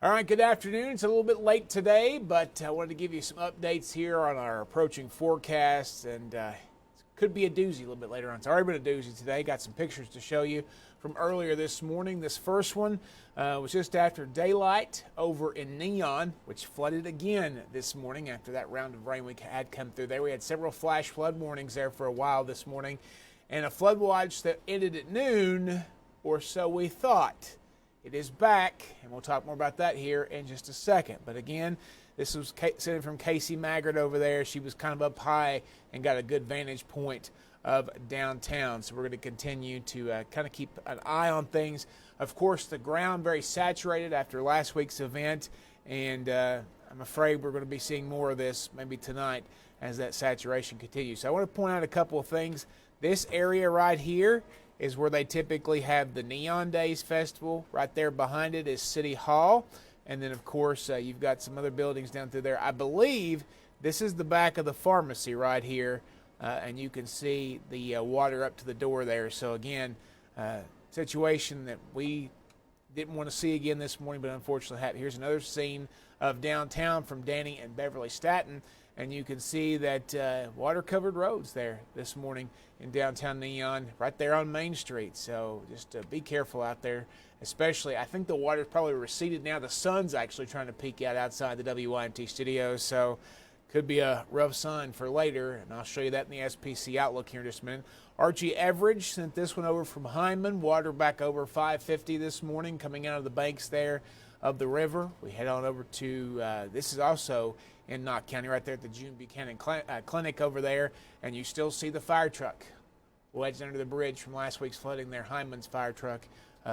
All right, good afternoon. It's a little bit late today, but I wanted to give you some updates here on our approaching forecasts, and it could be a doozy a little bit later on. It's already been a doozy today. Got some pictures to show you from earlier this morning. This first one was just after daylight over in Neon, which flooded again this morning after that round of rain we had come through there. We had several flash flood warnings there for a while this morning, and a flood watch that ended at noon, or so we thought. It is back, and we'll talk more about that here in just a second. But again, this was sitting from Casey Maggard over there. She was kind of up high and got a good vantage point of downtown. So we're going to continue to kind of keep an eye on things. Of course, the ground very saturated after last week's event, and I'm afraid we're going to be seeing more of this maybe tonight as that saturation continues. So I want to point out a couple of things. This area right here is where they typically have the Neon Days Festival. Right there behind it is City Hall. And then, of course, you've got some other buildings down through there. I believe this is the back of the pharmacy right here. And you can see the water up to the door there. So, again, situation that we didn't want to see again this morning, but unfortunately had. Here's another scene of downtown from Danny and Beverly Staten. And you can see that water-covered roads there this morning in downtown Neon, right there on Main Street. So just be careful out there, especially. I think the water's probably receded now. The sun's actually trying to peek out outside the WYMT studios, so could be a rough sign for later, and I'll show you that in the SPC Outlook here in just a minute. Archie Everidge sent this one over from Hyman. Water back over 550 this morning coming out of the banks there of the river. We head on over to, this is also in Knott County, right there at the June Buchanan Clinic over there, and you still see the fire truck wedged under the bridge from last week's flooding there, Hyman's fire truck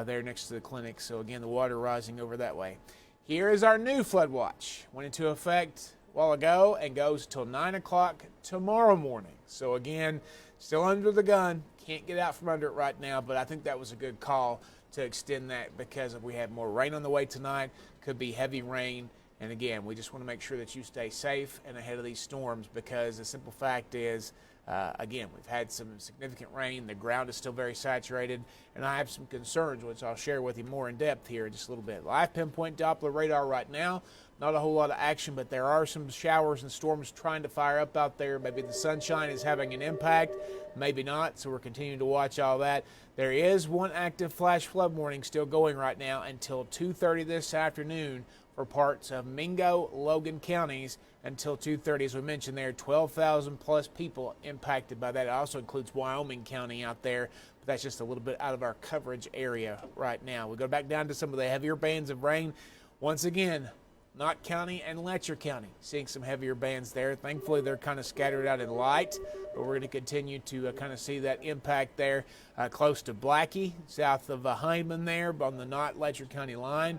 there next to the clinic. So again, the water rising over that way. Here is our new flood watch. Went into effect a while ago and goes till 9 o'clock tomorrow morning. So again, still under the gun. Can't get out from under it right now, but I think that was a good call to extend that because if we have more rain on the way tonight, could be heavy rain. And again, we just want to make sure that you stay safe and ahead of these storms because the simple fact is, again, we've had some significant rain. The ground is still very saturated, and I have some concerns, which I'll share with you more in depth here in just a little bit. Live Pinpoint Doppler radar right now. Not a whole lot of action, but there are some showers and storms trying to fire up out there. Maybe the sunshine is having an impact, maybe not, so we're continuing to watch all that. There is one active flash flood warning still going right now until 2:30 this afternoon for parts of Mingo, Logan counties until 2:30. As we mentioned there, 12,000 plus people impacted by that. It also includes Wyoming County out there, but that's just a little bit out of our coverage area right now. We go back down to some of the heavier bands of rain. Once again, Knott County and Letcher County seeing some heavier bands there. Thankfully, they're kind of scattered out in light, but we're going to continue to kind of see that impact there close to Blackie, south of Hyman there on the Knott Letcher County line.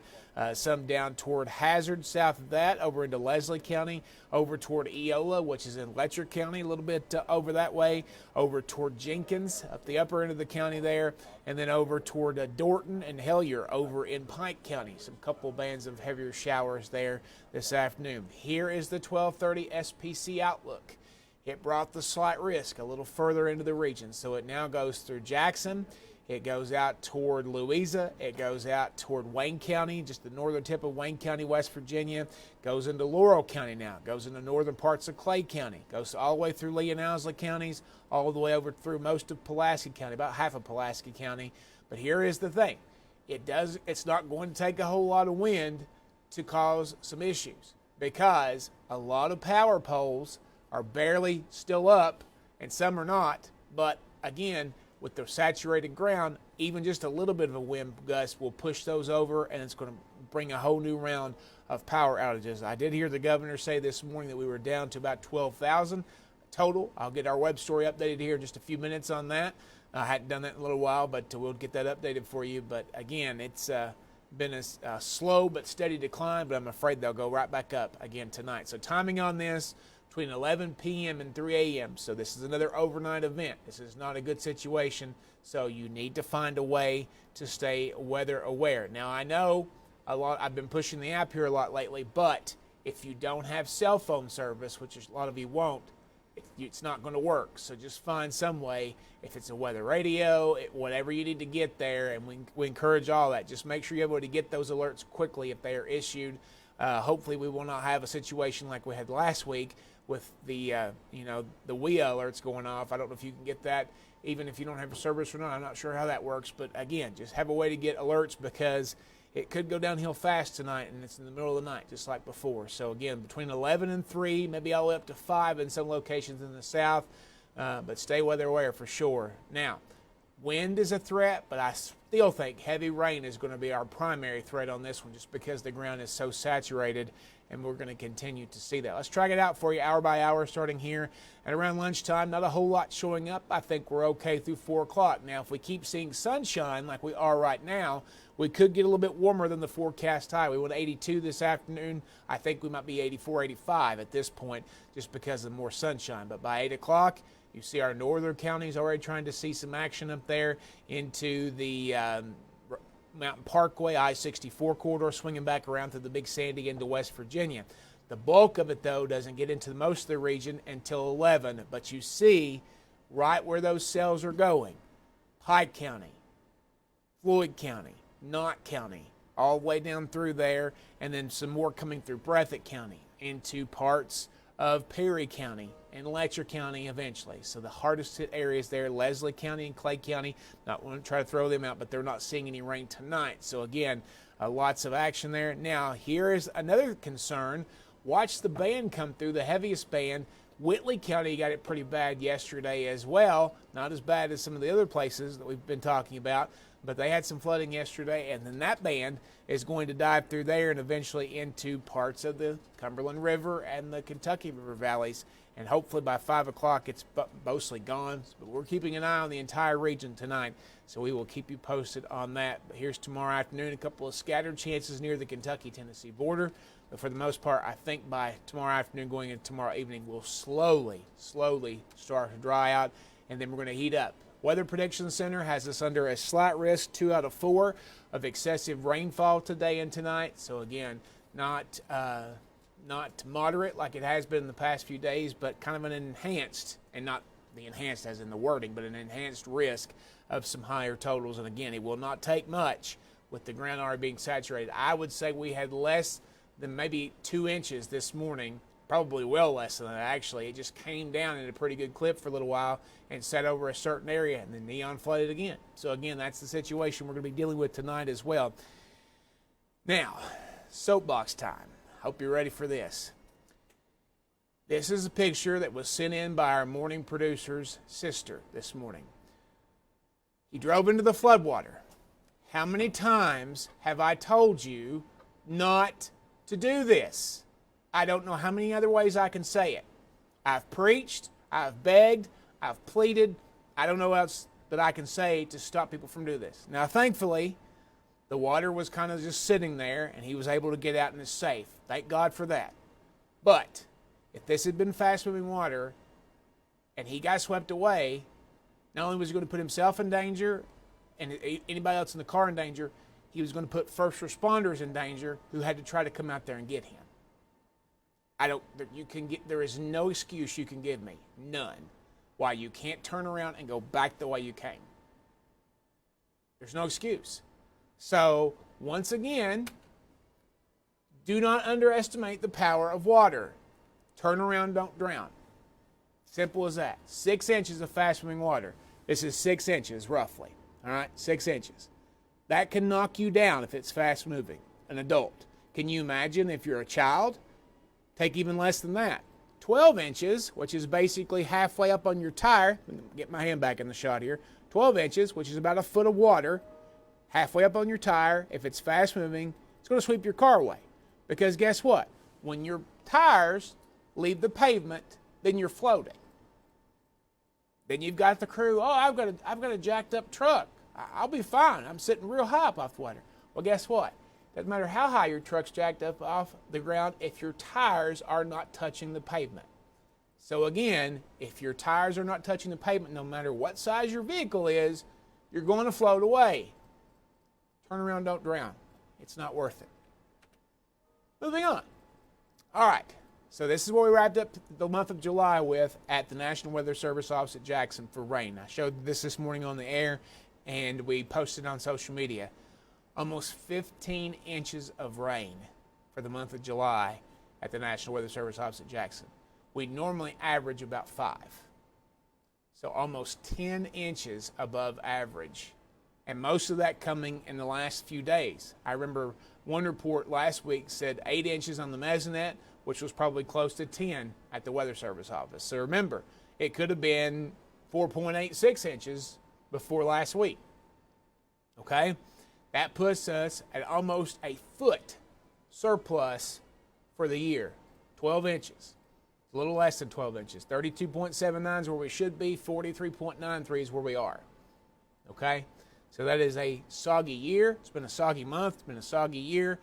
Some down toward Hazard, south of that, over into Leslie County, over toward Eola, which is in Letcher County, a little bit over that way, over toward Jenkins, up the upper end of the county there, and then over toward Dorton and Hellier over in Pike County. Some couple bands of heavier showers there this afternoon. Here is the 1230 SPC Outlook. It brought the slight risk a little further into the region, so it now goes through Jackson. It goes out toward Louisa. It goes out toward Wayne County, just the northern tip of Wayne County, West Virginia. Goes into Laurel County now. Goes into northern parts of Clay County. Goes all the way through Lee and Owsley counties, all the way over through most of Pulaski County, about half of Pulaski County. But here is the thing. It's not going to take a whole lot of wind to cause some issues because a lot of power poles are barely still up and some are not. But again, with the saturated ground, even just a little bit of a wind gust will push those over, and it's going to bring a whole new round of power outages. I did hear the governor say this morning that we were down to about 12,000 total. I'll get our web story updated here in just a few minutes on that. I hadn't done that in a little while, but we'll get that updated for you. But again, it's been a slow but steady decline, but I'm afraid they'll go right back up again tonight. So timing on this, between 11 p.m. and 3 a.m. So this is another overnight event. This is not a good situation, so you need to find a way to stay weather aware. Now, I know I've been pushing the app here a lot lately, but if you don't have cell phone service, which a lot of you won't, it's not going to work. So just find some way, if it's a weather radio, whatever you need to get there, and we encourage all that. Just make sure you're able to get those alerts quickly if they are issued. Hopefully we will not have a situation like we had last week with the the WIA alerts going off. I don't know if you can get that even if you don't have a service or not. I'm not sure how that works, but again, just have a way to get alerts, because it could go downhill fast tonight, and it's in the middle of the night just like before. So again, between 11 and 3, maybe all the way up to 5 in some locations in the south, but stay weather aware for sure. Now, wind is a threat, but I still think heavy rain is going to be our primary threat on this one, just because the ground is so saturated, and we're going to continue to see that. Let's track it out for you hour by hour, starting here at around lunchtime. Not a whole lot showing up. I think we're okay through 4 o'clock. Now, if we keep seeing sunshine like we are right now, we could get a little bit warmer than the forecast high. We went 82 this afternoon. I think we might be 84, 85 at this point, just because of more sunshine. But by 8 o'clock, you see our northern counties already trying to see some action up there into the Mountain Parkway, I-64 corridor, swinging back around to the Big Sandy into West Virginia. The bulk of it, though, doesn't get into most of the region until 11. But you see right where those cells are going: Pike County, Floyd County, Knott County, all the way down through there, and then some more coming through Breathitt County into parts of Perry County and Letcher County eventually. So the hardest hit areas there, Leslie County and Clay County. Not want to try to throw them out, but they're not seeing any rain tonight. So again, lots of action there. Now, here is another concern. Watch the band come through, the heaviest band. Whitley County got it pretty bad yesterday as well. Not as bad as some of the other places that we've been talking about, but they had some flooding yesterday, and then that band is going to dive through there and eventually into parts of the Cumberland River and the Kentucky River valleys, and hopefully by 5 o'clock it's mostly gone. But we're keeping an eye on the entire region tonight, so we will keep you posted on that. But here's tomorrow afternoon, a couple of scattered chances near the Kentucky-Tennessee border, but for the most part, I think by tomorrow afternoon going into tomorrow evening, we'll slowly start to dry out, and then we're going to heat up. Weather Prediction Center has us under a slight risk, 2 out of 4, of excessive rainfall today and tonight. So again, not moderate like it has been in the past few days, but kind of an enhanced, and not the enhanced as in the wording, but an enhanced risk of some higher totals. And again, it will not take much with the ground already being saturated. I would say we had less than maybe 2 inches this morning. Probably well less than that, actually. It just came down in a pretty good clip for a little while and sat over a certain area, and then neon flooded again. So again, that's the situation we're going to be dealing with tonight as well. Now, soapbox time. Hope you're ready for this. This is a picture that was sent in by our morning producer's sister this morning. He drove into the floodwater. How many times have I told you not to do this? I don't know how many other ways I can say it. I've preached, I've begged, I've pleaded. I don't know what else that I can say to stop people from doing this. Now, thankfully, the water was kind of just sitting there, and he was able to get out and is safe. Thank God for that. But if this had been fast-moving water and he got swept away, not only was he going to put himself in danger and anybody else in the car in danger, he was going to put first responders in danger who had to try to come out there and get him. There is no excuse you can give me, none, why you can't turn around and go back the way you came. There's no excuse. So, once again, do not underestimate the power of water. Turn around, don't drown. Simple as that. 6 inches of fast-moving water. This is 6 inches, roughly. All right, 6 inches. That can knock you down if it's fast-moving, an adult. Can you imagine if you're a child? Take even less than that. 12 inches, which is basically halfway up on your tire. Get my hand back in the shot here. 12 inches, which is about a foot of water, halfway up on your tire. If it's fast-moving, it's going to sweep your car away. Because guess what? When your tires leave the pavement, then you're floating. Then you've got the crew, I've got a jacked up truck. I'll be fine. I'm sitting real high up off the water. Well, guess what? Doesn't matter how high your truck's jacked up off the ground if your tires are not touching the pavement. So again, if your tires are not touching the pavement, no matter what size your vehicle is, you're going to float away. Turn around, don't drown. It's not worth it. Moving on. All right. So this is what we wrapped up the month of July with at the National Weather Service office at Jackson for rain. I showed this morning on the air, and we posted on social media. Almost 15 inches of rain for the month of July at the National Weather Service office at Jackson. We normally average about 5. So almost 10 inches above average. And most of that coming in the last few days. I remember one report last week said 8 inches on the Mesonet, which was probably close to 10 at the Weather Service office. So remember, it could have been 4.86 inches before last week. Okay? That puts us at almost a foot surplus for the year. 12 inches. A little less than 12 inches. 32.79 is where we should be. 43.93 is where we are. Okay? So that is a soggy year. It's been a soggy month. It's been a soggy year.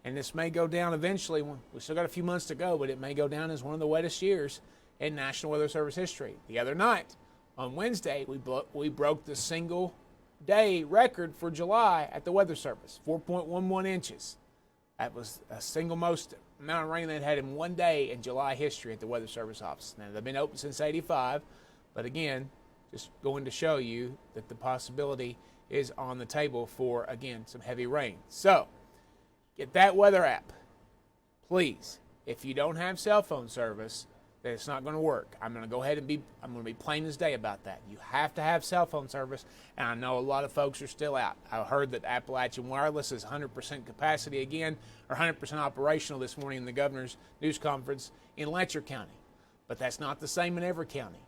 And this may go down eventually. We still got a few months to go, but it may go down as one of the wettest years in National Weather Service history. The other night, on Wednesday, we broke the single-day record for July at the Weather Service, 4.11 inches. That was a single most amount of rain they'd had in one day in July history at the Weather Service office. Now, they've been open since '85, but again, just going to show you that the possibility is on the table for, again, some heavy rain. So, get that weather app. Please, if you don't have cell phone service, then it's not going to work. I'm going to go ahead and I'm going to be plain as day about that. You have to have cell phone service, and I know a lot of folks are still out. I heard that Appalachian Wireless is 100% capacity again, or 100% operational this morning in the governor's news conference in Letcher County. But that's not the same in every county.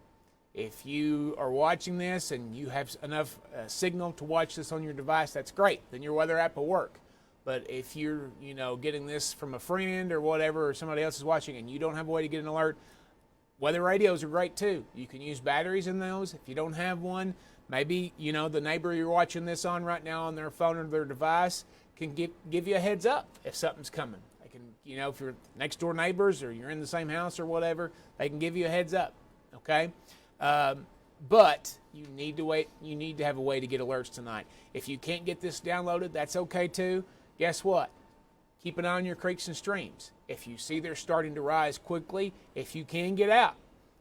If you are watching this and you have enough signal to watch this on your device, that's great. Then your weather app will work. But if you're, getting this from a friend or whatever, or somebody else is watching and you don't have a way to get an alert, weather radios are great too. You can use batteries in those. If you don't have one, maybe, the neighbor you're watching this on right now on their phone or their device can give you a heads up if something's coming. They can, if you're next door neighbors or you're in the same house or whatever, they can give you a heads up, okay? But you need to wait. You need to have a way to get alerts tonight. If you can't get this downloaded, that's okay too. Guess what? Keep an eye on your creeks and streams. If you see they're starting to rise quickly, if you can get out,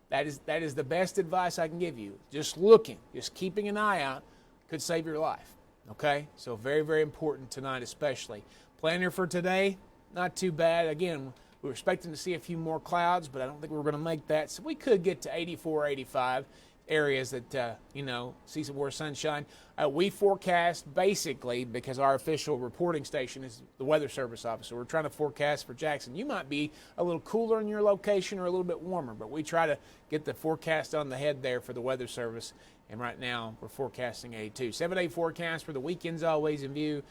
that is the best advice I can give you. Just looking, just keeping an eye out could save your life. Okay? So very, very important tonight especially. Planner for today, not too bad. Again, we were expecting to see a few more clouds, but I don't think we're going to make that. So we could get to 84, 85 areas that, see some more sunshine. We forecast basically, because our official reporting station is the Weather Service office, so we're trying to forecast for Jackson. You might be a little cooler in your location or a little bit warmer, but we try to get the forecast on the head there for the Weather Service, and right now we're forecasting 82. 7-day forecast for the weekend's always in view.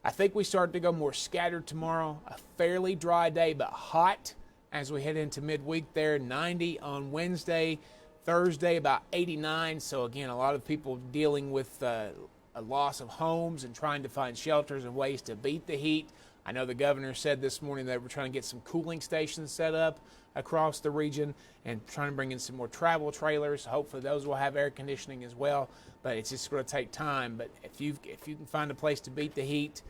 I think we start to go more scattered tomorrow. A fairly dry day, but hot as we head into midweek there. 90 on Wednesday. Thursday, about 89. So, again, a lot of people dealing with a loss of homes and trying to find shelters and ways to beat the heat. I know the governor said this morning that we're trying to get some cooling stations set up across the region and trying to bring in some more travel trailers. Hopefully those will have air conditioning as well, but it's just going to take time. But if you can find a place to beat the heat,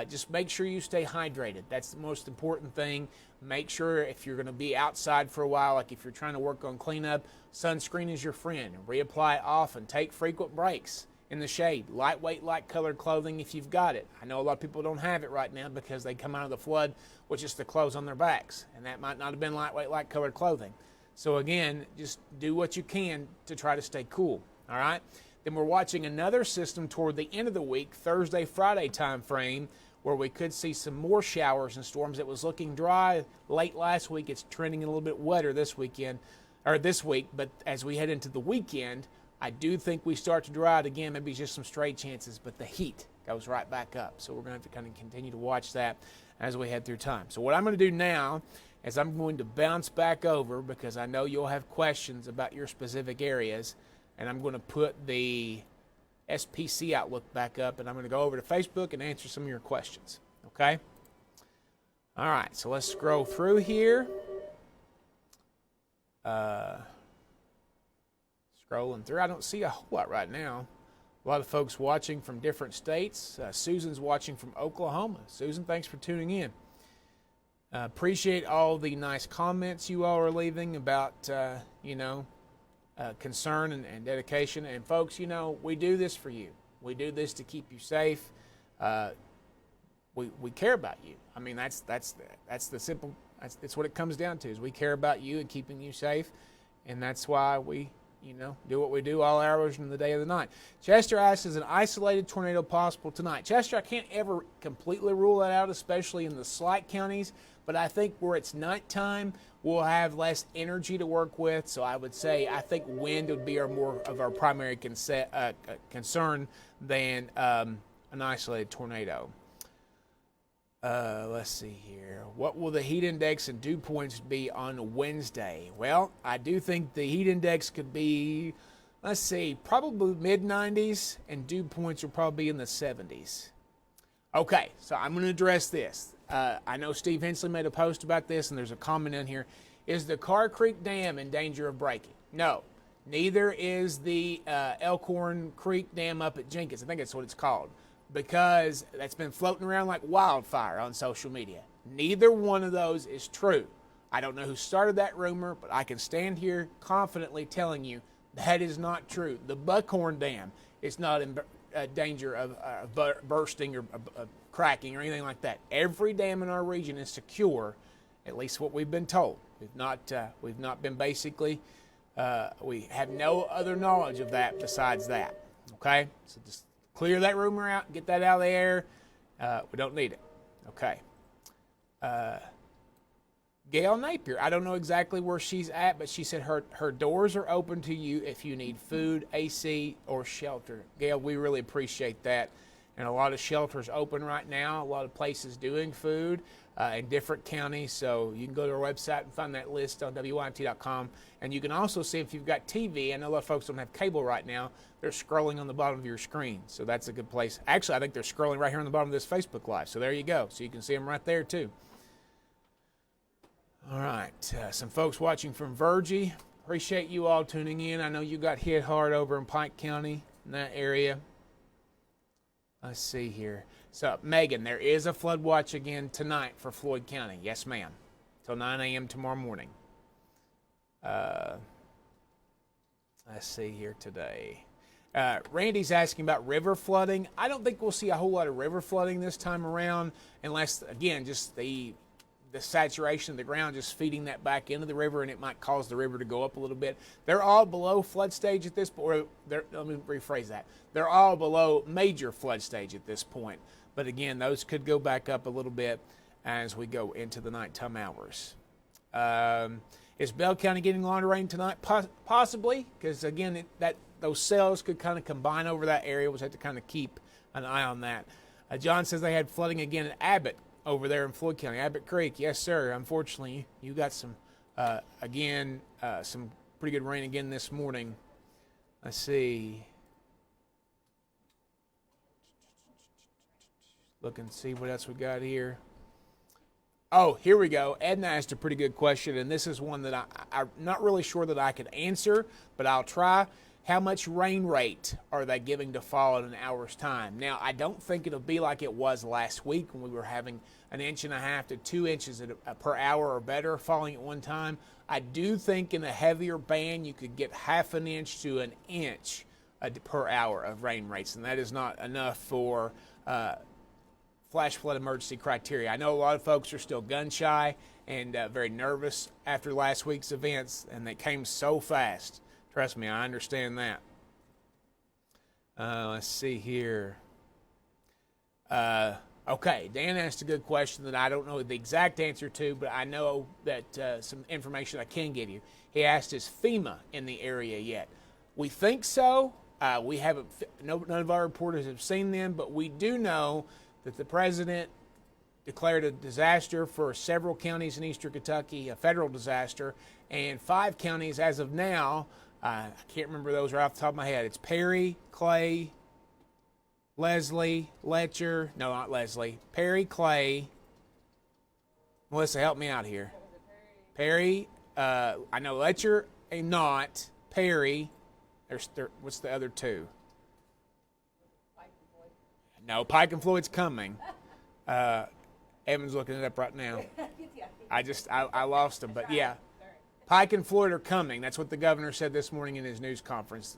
just make sure you stay hydrated. That's the most important thing. Make sure if you're going to be outside for a while, like if you're trying to work on cleanup, sunscreen is your friend. Reapply often. Take frequent breaks in the shade. Lightweight, light-colored clothing if you've got it. I know a lot of people don't have it right now because they come out of the flood with just the clothes on their backs, and that might not have been lightweight, light-colored clothing. So, again, just do what you can to try to stay cool, all right? Then we're watching another system toward the end of the week, Thursday, Friday time frame, where we could see some more showers and storms. It was looking dry late last week. It's trending a little bit wetter this week, but as we head into the weekend, I do think we start to dry out again, maybe just some stray chances, but the heat goes right back up. So we're going to have to kind of continue to watch that as we head through time. So what I'm going to do now is I'm going to bounce back over because I know you'll have questions about your specific areas, and I'm going to put the SPC Outlook back up, and I'm going to go over to Facebook and answer some of your questions, okay? All right, so let's scroll through here. Scrolling through. I don't see a whole lot right now. A lot of folks watching from different states. Susan's watching from Oklahoma. Susan, thanks for tuning in. Appreciate all the nice comments you all are leaving about, concern and dedication. And folks, we do this for you. We do this to keep you safe. We care about you. I mean, that's the simple. That's what it comes down to. Is we care about you and keeping you safe, and that's why we do what we do all hours in the day of the night. Chester asks, is an isolated tornado possible tonight? Chester, I can't ever completely rule that out, especially in the slight counties, but I think where it's nighttime, we'll have less energy to work with, so I would say I think wind would be more of our primary concern than an isolated tornado. Let's see here. What will the heat index and dew points be on Wednesday? Well, I do think the heat index could be, probably mid-90s, and dew points will probably be in the 70s. Okay, so I'm going to address this. I know Steve Hensley made a post about this, and there's a comment in here. Is the Carr Creek Dam in danger of breaking? No. Neither is the Elkhorn Creek Dam up at Jenkins. I think that's what it's called, because that's been floating around like wildfire on social media. Neither one of those is true. I don't know who started that rumor, but I can stand here confidently telling you that is not true. The Buckhorn Dam is not in danger of bursting or cracking or anything like that. Every dam in our region is secure, at least what we've been told. We've not been basically, we have no other knowledge of that besides that. Okay? So just clear that rumor out, get that out of the air. We don't need it. Okay. Gail Napier, I don't know exactly where she's at, but she said her doors are open to you if you need food, AC, or shelter. Gail, we really appreciate that. And a lot of shelters open right now, a lot of places doing food in different counties. So you can go to our website and find that list on WYMT.com. And you can also see if you've got TV. I know a lot of folks don't have cable right now. They're scrolling on the bottom of your screen. So that's a good place. Actually, I think they're scrolling right here on the bottom of this Facebook Live. So there you go. So you can see them right there too. All right. Some folks watching from Virgie. Appreciate you all tuning in. I know you got hit hard over in Pike County, in that area. Let's see here. So, Megan, there is a flood watch again tonight for Floyd County. Yes, ma'am. Till 9 a.m. tomorrow morning. Let's see here today. Randy's asking about river flooding. I don't think we'll see a whole lot of river flooding this time around unless, again, just the saturation of the ground just feeding that back into the river, and it might cause the river to go up a little bit. They're all below flood stage at this point. Let me rephrase that. They're all below major flood stage at this point. But again, those could go back up a little bit as we go into the nighttime hours. Is Bell County getting a lot of rain tonight? Possibly, because again, those cells could kind of combine over that area. We'll have to kind of keep an eye on that. John says they had flooding again at Abbott over there in Floyd County, Abbott Creek. Yes, sir. Unfortunately, you got some pretty good rain again this morning. Let's see. Look and see what else we got here. Oh, here we go. Edna asked a pretty good question, and this is one that I'm not really sure that I could answer, but I'll try. How much rain rate are they giving to fall in an hour's time? Now, I don't think it'll be like it was last week when we were having 1.5 to 2 inches per hour or better falling at one time. I do think in a heavier band you could get 1/2 inch to 1 inch per hour of rain rates, and that is not enough for flash flood emergency criteria. I know a lot of folks are still gun shy and very nervous after last week's events, and they came so fast. Trust me, I understand that. Let's see here. Okay, Dan asked a good question that I don't know the exact answer to, but I know that some information I can give you. He asked, is FEMA in the area yet? We think so. We haven't. None of our reporters have seen them, but we do know that the president declared a disaster for several counties in eastern Kentucky, a federal disaster, and 5 counties as of now. I can't remember those right off the top of my head. It's Perry, Clay, Leslie, Letcher. No, not Leslie. Perry, Clay. Melissa, help me out here. Perry. I know Letcher and not. Perry. What's the other 2? No, Pike and Floyd's coming. Evan's looking it up right now. I lost them. But yeah, Pike and Floyd are coming. That's what the governor said this morning in his news conference.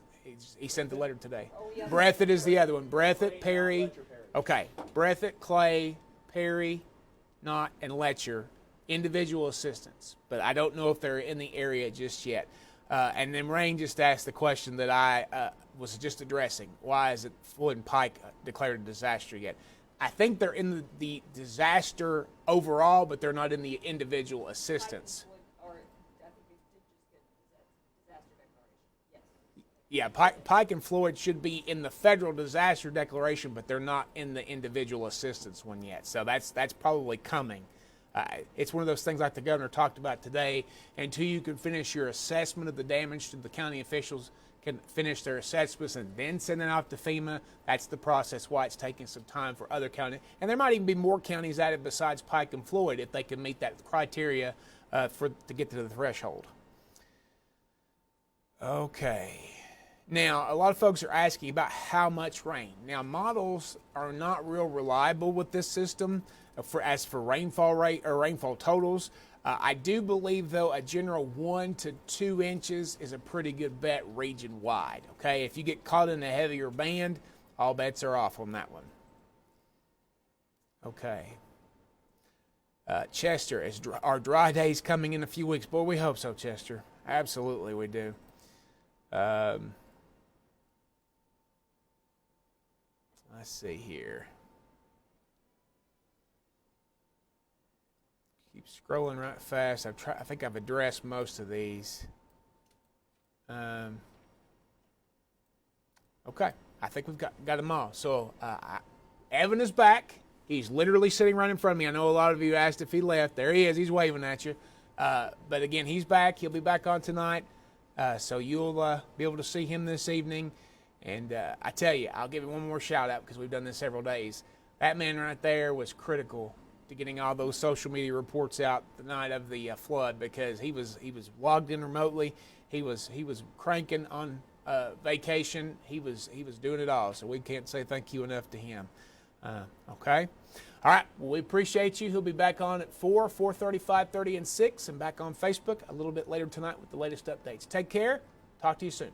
He sent the letter today. Breathitt is the other one. Breathitt, Perry. Okay. Breathitt, Clay, Perry, Knott, and Letcher. Individual assistants. But I don't know if they're in the area just yet. And then Rain just asked the question that I was just addressing. Why isn't Floyd and Pike declared a disaster yet? I think they're in the disaster overall, but they're not in the individual assistance. Yeah, Pike and Floyd should be in the federal disaster declaration, but they're not in the individual assistance one yet. So that's probably coming. It's one of those things like the governor talked about today. Until you can finish your assessment of the damage, to the county officials can finish their assessments and then send it off to FEMA. That's the process why it's taking some time for other counties. And there might even be more counties added besides Pike and Floyd if they can meet that criteria to get to the threshold. Okay. Now, a lot of folks are asking about how much rain. Now, models are not real reliable with this system as for rainfall rate or rainfall totals. I do believe, though, a general 1 to 2 inches is a pretty good bet region-wide. Okay, if you get caught in a heavier band, all bets are off on that one. Okay. Chester, are dry days coming in a few weeks? Boy, we hope so, Chester. Absolutely, we do. Let's see here. Keep scrolling right fast. I think I've addressed most of these. Okay, I think we've got them all. So Evan is back. He's literally sitting right in front of me. I know a lot of you asked if he left. There he is. He's waving at you. But again, he's back. He'll be back on tonight. So you'll be able to see him this evening. And I tell you, I'll give you one more shout out because we've done this several days. That man right there was critical to getting all those social media reports out the night of the flood, because he was logged in remotely. He was cranking on vacation. He was doing it all. So we can't say thank you enough to him. Okay. All right. Well, we appreciate you. He'll be back on at 4, 4:30, 5:30, and 6, and back on Facebook a little bit later tonight with the latest updates. Take care. Talk to you soon.